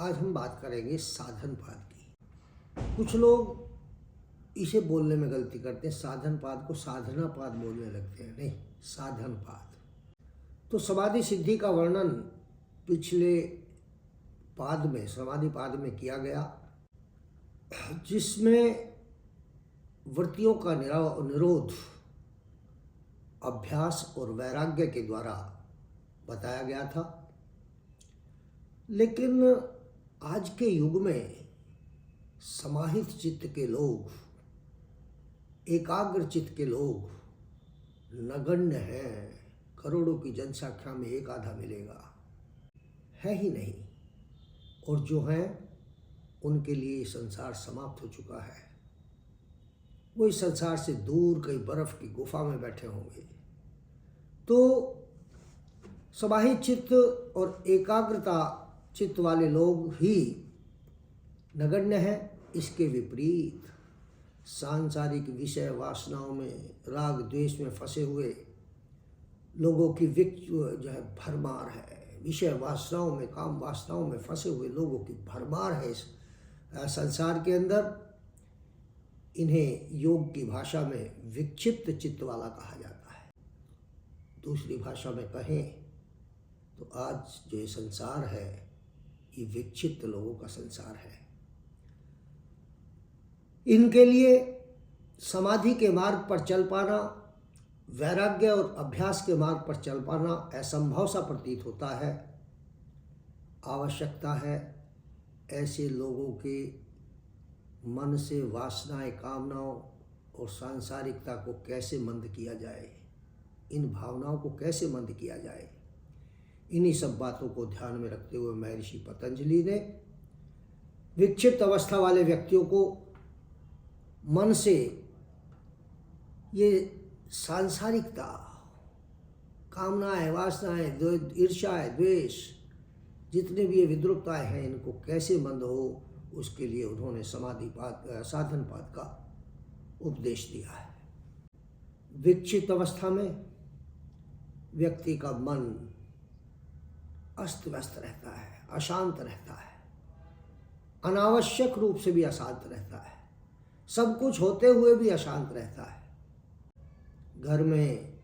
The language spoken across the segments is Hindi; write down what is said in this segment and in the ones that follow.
आज हम बात करेंगे साधनपाद की। कुछ लोग इसे बोलने में गलती करते हैं, साधनपाद को साधनापाद बोलने लगते हैं। नहीं, साधनपाद। तो समाधि सिद्धि का वर्णन पिछले पाद में, समाधि पाद में किया गया, जिसमें वृत्तियों का निरोध अभ्यास और वैराग्य के द्वारा बताया गया था। लेकिन आज के युग में समाहित चित्त के लोग, एकाग्र चित्त के लोग नगण्य हैं। करोड़ों की जनसंख्या में एक आधा मिलेगा, है ही नहीं। और जो हैं उनके लिए संसार समाप्त हो चुका है। वो इस संसार से दूर कहीं बर्फ की गुफा में बैठे होंगे। तो समाहित चित्त और एकाग्रता चित्त वाले लोग ही नगण्य हैं। इसके विपरीत सांसारिक विषय वासनाओं में, राग द्वेष में फंसे हुए लोगों की जो है भरमार है। विषय वासनाओं में, काम वासनाओं में फंसे हुए लोगों की भरमार है इस संसार के अंदर। इन्हें योग की भाषा में विक्षिप्त चित्त वाला कहा जाता है। दूसरी भाषा में कहें तो आज जो ये संसार है, ये विक्षिप्त लोगों का संसार है। इनके लिए समाधि के मार्ग पर चल पाना, वैराग्य और अभ्यास के मार्ग पर चल पाना असंभव सा प्रतीत होता है। आवश्यकता है ऐसे लोगों के मन से वासनाएं, कामनाओं और सांसारिकता को कैसे मंद किया जाए, इन भावनाओं को कैसे मंद किया जाए। इन्हीं सब बातों को ध्यान में रखते हुए महर्षि पतंजलि ने विक्षिप्त अवस्था वाले व्यक्तियों को मन से ये सांसारिकता, कामनाएं, वासनाएं, ईर्ष्या, द्वेष, जितने भी ये विद्रुपताएं हैं, इनको कैसे मंद हो, उसके लिए उन्होंने साधनपाद का उपदेश दिया है। विक्षिप्त अवस्था में व्यक्ति का मन अस्त व्यस्त रहता है, अशांत रहता है, अनावश्यक रूप से भी अशांत रहता है, सब कुछ होते हुए भी अशांत रहता है। घर में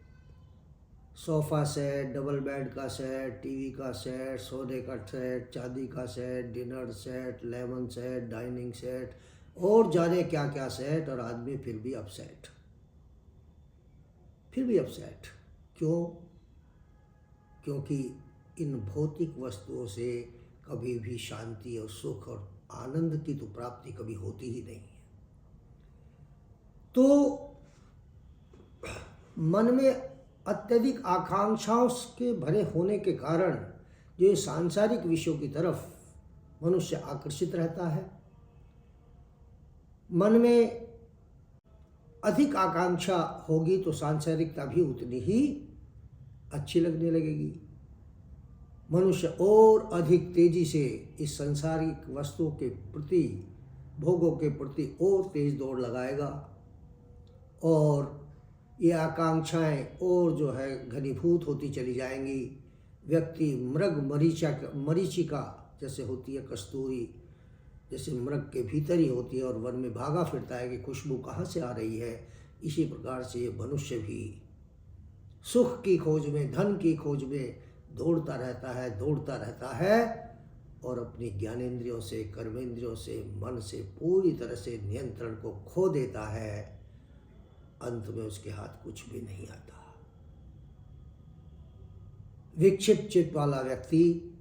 सोफ़ा सेट, डबल बेड का सेट, टीवी का सेट, सोने का सेट, चांदी का set, dinner set, lemon set, dining set और जाने क्या क्या सेट, और आदमी फिर भी अपसेट। क्यों? क्योंकि इन भौतिक वस्तुओं से कभी भी शांति और सुख और आनंद की तो प्राप्ति कभी होती ही नहीं है। तो मन में अत्यधिक आकांक्षाओं के भरे होने के कारण जो सांसारिक विषयों की तरफ मनुष्य आकर्षित रहता है। मन में अधिक आकांक्षा होगी तो सांसारिकता भी उतनी ही अच्छी लगने लगेगी। मनुष्य और अधिक तेजी से इस सांसारिक वस्तुओं के प्रति, भोगों के प्रति और तेज दौड़ लगाएगा, और ये आकांक्षाएं और जो है घनीभूत होती चली जाएंगी। व्यक्ति मृग मरीचिका जैसे होती है, कस्तूरी जैसे मृग के भीतर ही होती है और वन में भागा फिरता है कि खुशबू कहाँ से आ रही है। इसी प्रकार से ये मनुष्य भी सुख की खोज में, धन की खोज में दौड़ता रहता है और अपनी ज्ञानेंद्रियों से, कर्मेंद्रियों से, मन से पूरी तरह से नियंत्रण को खो देता है। अंत में उसके हाथ कुछ भी नहीं आता। विक्षिप्त चित्त वाला व्यक्ति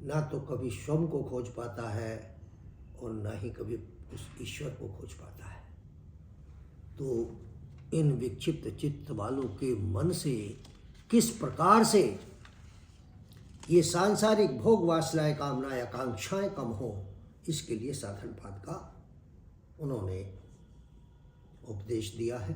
ना तो कभी स्वयं को खोज पाता है और ना ही कभी उस ईश्वर को खोज पाता है। तो इन विक्षिप्त चित्त वालों के मन से किस प्रकार से ये सांसारिक भोग वासनाएं, कामनाएं, आकांक्षाएं कम हो, इसके लिए साधनपाद का उन्होंने उपदेश दिया है।